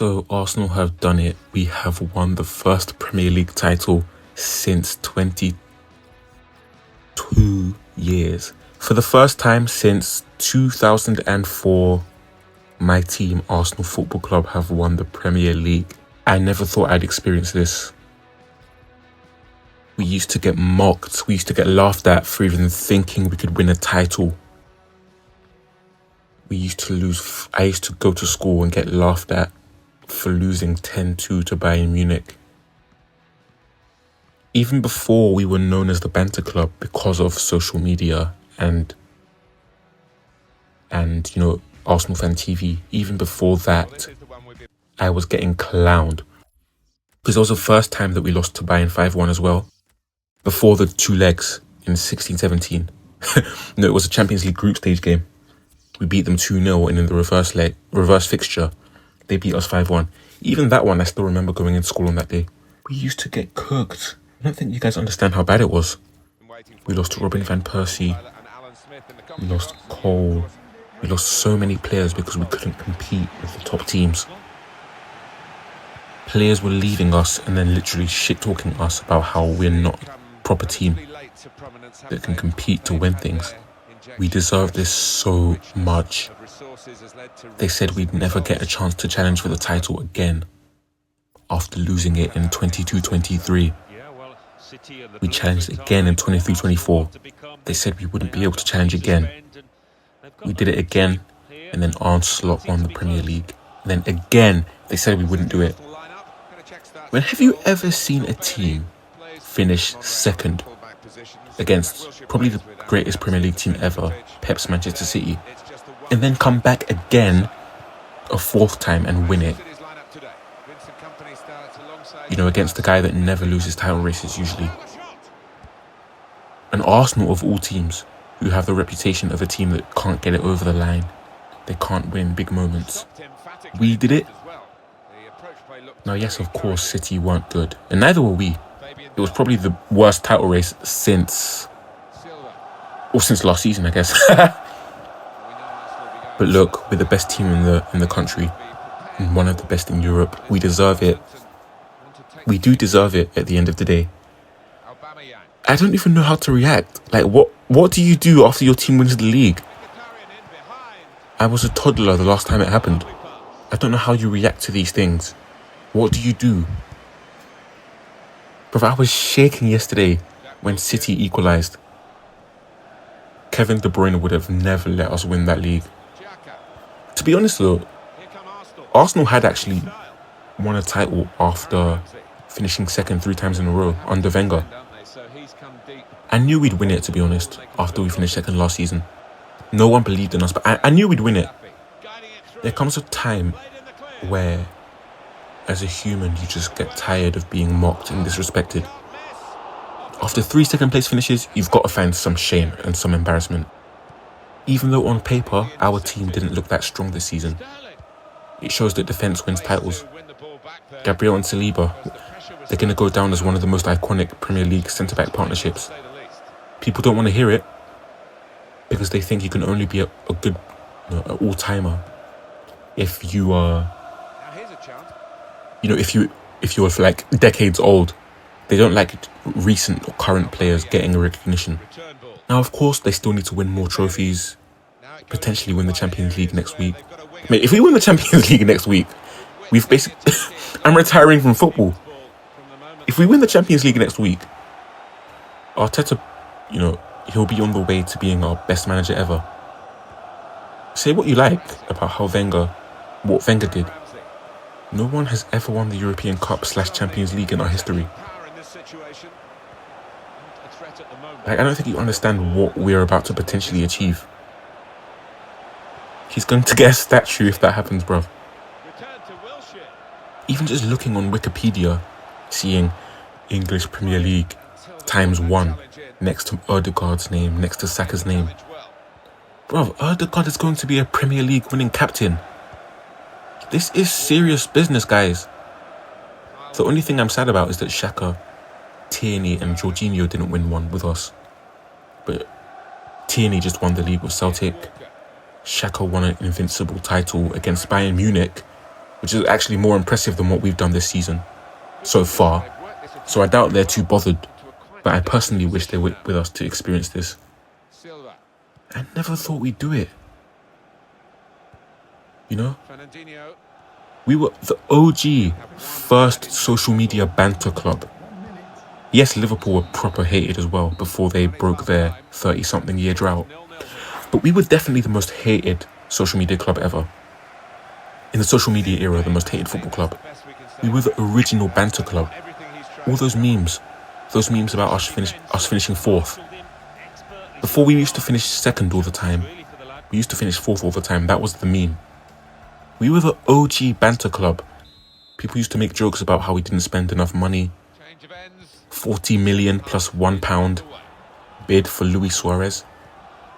So Arsenal have done it. We have won the first Premier League title since 22 years. For the first time since 2004, my team, Arsenal Football Club, have won the Premier League. I never thought I'd experience this. We used to get mocked. We used to get laughed at for even thinking we could win a title. We used to lose. I used to go to school and get laughed at for losing 10-2 to Bayern Munich. Even before we were known as the Banter Club because of social media and Arsenal Fan TV, even before that, I was getting clowned. Because it was the first time that we lost to Bayern 5-1 as well. Before the two legs in 16-17. No, it was a Champions League group stage game. We beat them 2-0, and in the reverse fixture, they beat us 5-1. Even that one, I still remember going into school on that day. We used to get cooked. I don't think you guys understand how bad it was. We lost to Robin van Persie. We lost Cole. We lost so many players because we couldn't compete with the top teams. Players were leaving us and then literally shit-talking us about how we're not a proper team that can compete to win things. We deserve this so much. They said we'd never get a chance to challenge for the title again after losing it in 22-23. We challenged again in 23-24. They said we wouldn't be able to challenge again. We did it again, and then Arne Slot won the Premier League. And then again, they said we wouldn't do it. When have you ever seen a team finish second against probably the greatest Premier League team ever, Pep's Manchester City, and then come back again a fourth time and win it? Against the guy that never loses title races usually. An Arsenal of all teams, who have the reputation of a team that can't get it over the line. They can't win big moments. We did it. Now, yes, of course, City weren't good, and neither were we. It was probably the worst title race since last season, I guess. But look, we're the best team in the country, and one of the best in Europe. We deserve it. We do deserve it at the end of the day. I don't even know how to react. Like, what do you do after your team wins the league? I was a toddler the last time it happened. I don't know how you react to these things. What do you do? But I was shaking yesterday when City equalised. Kevin De Bruyne would have never let us win that league. To be honest though, Arsenal had actually won a title after finishing second 3 times in a row under Wenger. I knew we'd win it, to be honest, after we finished second last season. No one believed in us, but I knew we'd win it. There comes a time where, as a human, you just get tired of being mocked and disrespected. After 3 second place finishes, you've got to find some shame and some embarrassment. Even though on paper, our team didn't look that strong this season. It shows that defence wins titles. Gabriel and Saliba, they're going to go down as one of the most iconic Premier League centre-back partnerships. People don't want to hear it because they think you can only be a good an all-timer if you are, if you're like decades old. They don't like recent or current players getting recognition. Now, of course, they still need to win more trophies, potentially win the Champions League next week. Mate, if we win the Champions League next week, we've basically... I'm retiring from football. If we win the Champions League next week, Arteta, he'll be on the way to being our best manager ever. Say what you like about what Wenger did. No one has ever won the European Cup / Champions League in our history. Like, I don't think you understand what we're about to potentially achieve. He's going to get a statue if that happens, bruv. Even just looking on Wikipedia, seeing English Premier League ×1 next to Ødegaard's name, next to Saka's name. Bruv, Ødegaard is going to be a Premier League winning captain. This is serious business, guys. The only thing I'm sad about is that Xhaka, Tierney and Jorginho didn't win one with us. But Tierney just won the league with Celtic. Xhaka won an invincible title against Bayern Munich which is actually more impressive than what we've done this season so far. So I doubt they're too bothered, but I personally wish they were with us to experience this. I never thought we'd do it. You know? We were the OG first social media banter club. Yes, Liverpool were proper hated as well before they broke their 30-something year drought. But we were definitely the most hated social media club ever. In the social media era, the most hated football club. We were the original banter club. All those memes about us finishing fourth. Before we used to finish second all the time, we used to finish fourth all the time. That was the meme. We were the OG banter club. People used to make jokes about how we didn't spend enough money. 40 million plus £1 bid for Luis Suarez.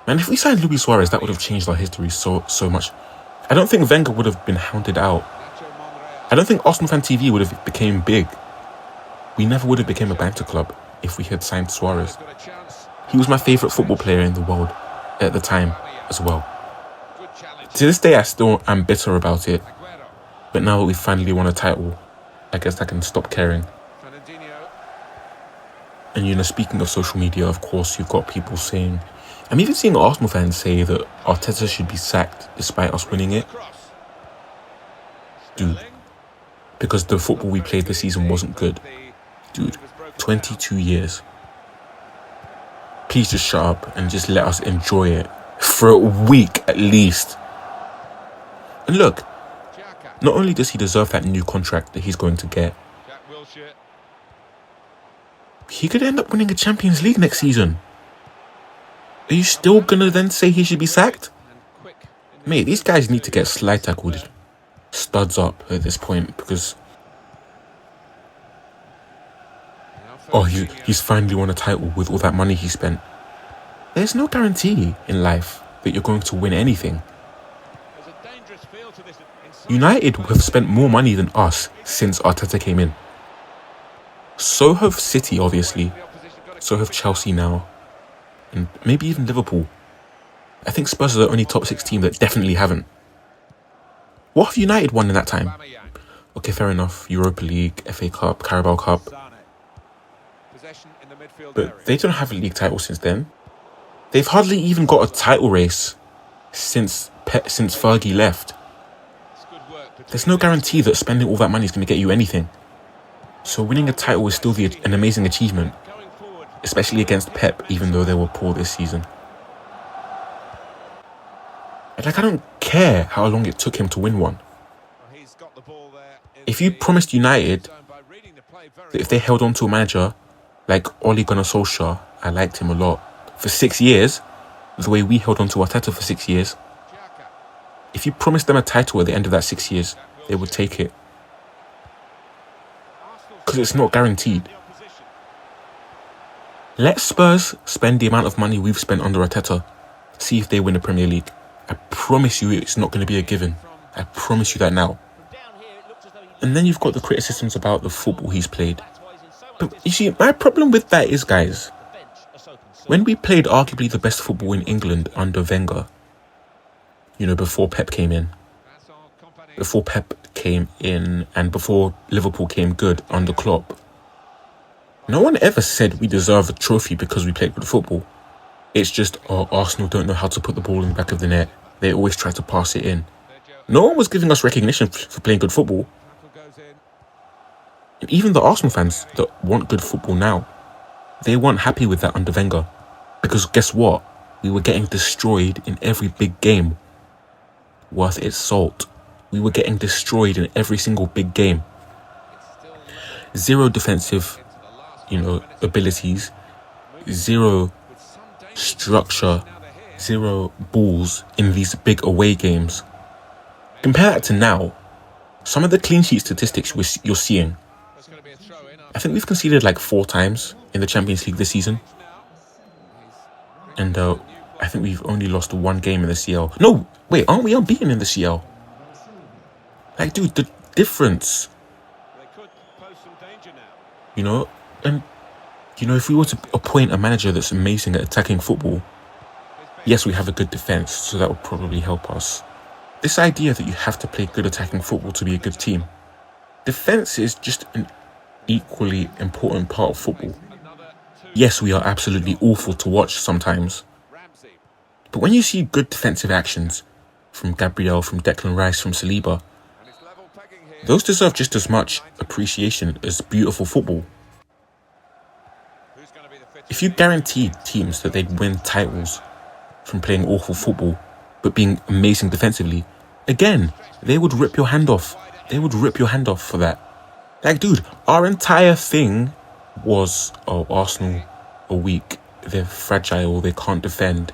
Man, if we signed Luis Suarez, that would have changed our history so much. I don't think Wenger would have been hounded out. I don't think Arsenal Fan TV would have became big. We never would have became a banter club if we had signed Suarez. He was my favourite football player in the world at the time as well. To this day, I still am bitter about it. But now that we finally won a title, I guess I can stop caring. And you know, speaking of social media, of course, you've got people saying, I'm even seeing Arsenal fans say that Arteta should be sacked despite us winning it. Dude, because the football we played this season wasn't good. Dude, 22 years. Please just shut up and just let us enjoy it for a week at least. And look, not only does he deserve that new contract that he's going to get, he could end up winning a Champions League next season. Are you still going to then say he should be sacked? Mate, these guys need to get slide tackled studs up at this point because... Oh, he's finally won a title with all that money he spent. There's no guarantee in life that you're going to win anything. United have spent more money than us since Arteta came in. So have City, obviously. So have Chelsea now. And maybe even Liverpool. I think Spurs are the only top 6 team that definitely haven't. What have United won in that time? Okay, fair enough. Europa League, FA Cup, Carabao Cup. But they don't have a league title since then. They've hardly even got a title race since Fergie left. There's no guarantee that spending all that money is going to get you anything. So winning a title is still an amazing achievement, especially against Pep, even though they were poor this season. And I don't care how long it took him to win one. If you promised United that if they held on to a manager like Ole Gunnar Solskjaer, I liked him a lot, for 6 years, the way we held on to Arteta for 6 years, if you promised them a title at the end of that 6 years, they would take it. Because it's not guaranteed. Let Spurs spend the amount of money we've spent under Arteta. See if they win the Premier League. I promise you it's not going to be a given. I promise you that now. And then you've got the criticisms about the football he's played. But you see, my problem with that is, guys, when we played arguably the best football in England under Wenger, you know, before Pep came in. Before Pep came in and before Liverpool came good under Klopp. No one ever said we deserve a trophy because we played good football. It's just, Arsenal don't know how to put the ball in the back of the net. They always try to pass it in. No one was giving us recognition for playing good football. And even the Arsenal fans that want good football now, they weren't happy with that under Wenger. Because guess what? We were getting destroyed in every big game. Worth its salt. We were getting destroyed in every single big game. Zero defensive, abilities. Zero structure. Zero balls in these big away games. Compare that to now. Some of the clean sheet statistics you're seeing. I think we've conceded like 4 times in the Champions League this season. And I think we've only lost 1 game in the CL. No, wait, aren't we unbeaten in the CL? Like, dude, the difference. And, if we were to appoint a manager that's amazing at attacking football, yes, we have a good defence, so that would probably help us. This idea that you have to play good attacking football to be a good team. Defense is just an equally important part of football. Yes, we are absolutely awful to watch sometimes. But when you see good defensive actions from Gabriel, from Declan Rice, from Saliba, those deserve just as much appreciation as beautiful football. If you guaranteed teams that they'd win titles from playing awful football but being amazing defensively, again, they would rip your hand off. They would rip your hand off for that. Like, dude, our entire thing was, oh, Arsenal are weak. They're fragile. They can't defend.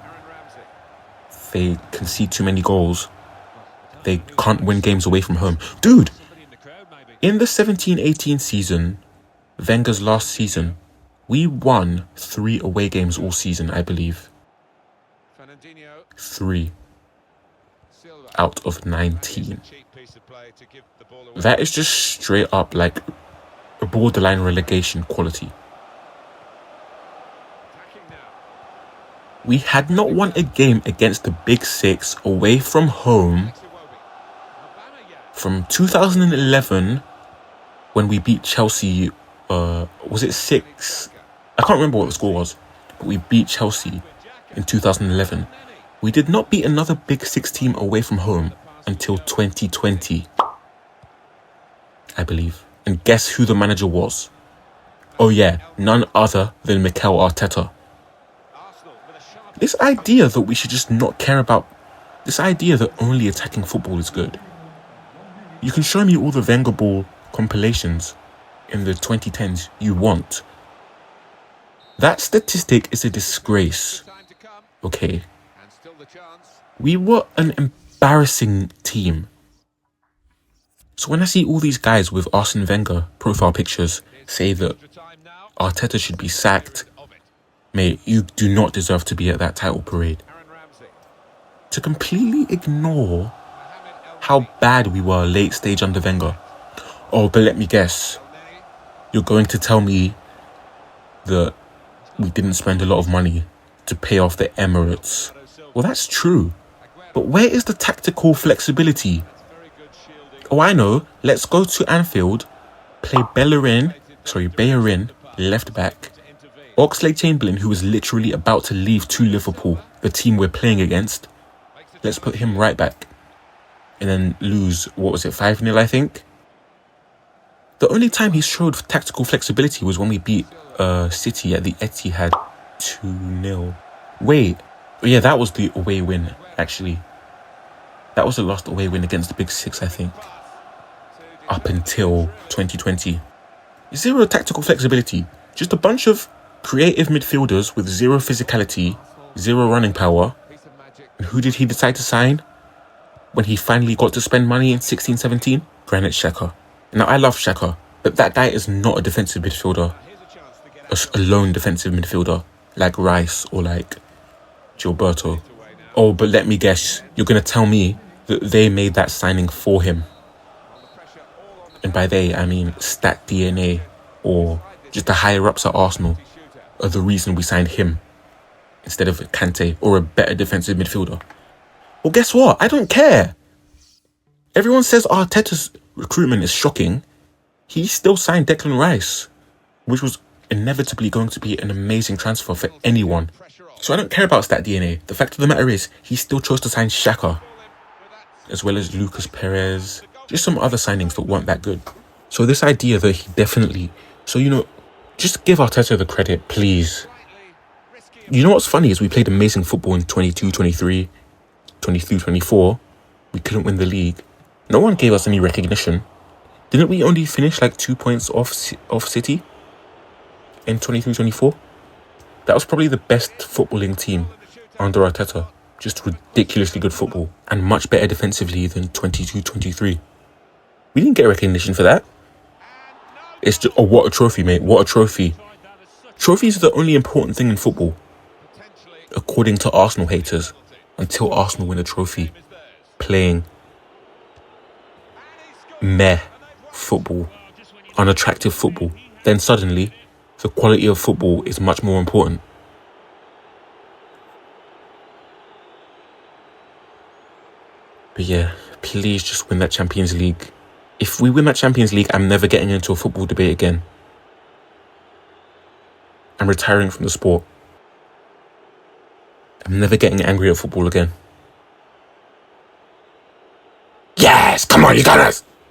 They concede too many goals. They can't win games away from home. Dude, in the 17-18 season, Wenger's last season, we won 3 away games all season, I believe. 3 out of 19. That is just straight up like a borderline relegation quality. We had not won a game against the Big Six away from home from 2011 when we beat Chelsea. Was it 6? I can't remember what the score was, but we beat Chelsea in 2011. We did not beat another Big Six team away from home until 2020, I believe. And guess who the manager was? Oh yeah, none other than Mikel Arteta. This idea that we should just not care about, this idea that only attacking football is good. You can show me all the Wenger Ball compilations in the 2010s you want. That statistic is a disgrace. Okay. We were an embarrassing team. So when I see all these guys with Arsene Wenger profile pictures say that Arteta should be sacked, mate, you do not deserve to be at that title parade. To completely ignore how bad we were late stage under Wenger. Oh, but let me guess. You're going to tell me that we didn't spend a lot of money to pay off the Emirates. Well, that's true. But where is the tactical flexibility? Oh, I know. Let's go to Anfield, play Bellerin, left back. Oxlade-Chamberlain, who was literally about to leave to Liverpool, the team we're playing against. Let's put him right back. And then lose, 5-0, I think? The only time he showed tactical flexibility was when we beat City at the Etihad 2-0. Wait. Oh, yeah, that was the away win, actually. That was the last away win against the Big Six, I think. Up until 2020. Zero tactical flexibility. Just a bunch of creative midfielders with zero physicality, zero running power. And who did he decide to sign when he finally got to spend money in 16-17? Granit Xhaka. Now, I love Xhaka, but that guy is not a defensive midfielder. A lone defensive midfielder like Rice or like Gilberto. Oh, but let me guess, you're going to tell me that they made that signing for him. And by they, I mean Stat DNA or just the higher-ups at Arsenal are the reason we signed him instead of Kante or a better defensive midfielder. Well, guess what? I don't care. Everyone says Arteta's recruitment is shocking. He still signed Declan Rice, which was inevitably going to be an amazing transfer for anyone. So I don't care about Stat DNA. The fact of the matter is, he still chose to sign Xhaka, as well as Lucas Perez, just some other signings that weren't that good. So this idea that he definitely... So, just give Arteta the credit, please. You know what's funny is we played amazing football in 22-23, 23-24. We couldn't win the league. No one gave us any recognition. Didn't we only finish like 2 points off City in 23-24? That was probably the best footballing team under Arteta. Just ridiculously good football and much better defensively than 22-23. We didn't get recognition for that. It's just, oh, what a trophy, mate. What a trophy. Trophies are the only important thing in football, according to Arsenal haters, until Arsenal win a trophy playing meh football, unattractive football. Then suddenly, the quality of football is much more important. But yeah, please just win that Champions League. If we win that Champions League, I'm never getting into a football debate again. I'm retiring from the sport. I'm never getting angry at football again. Yes! Come on, you got us!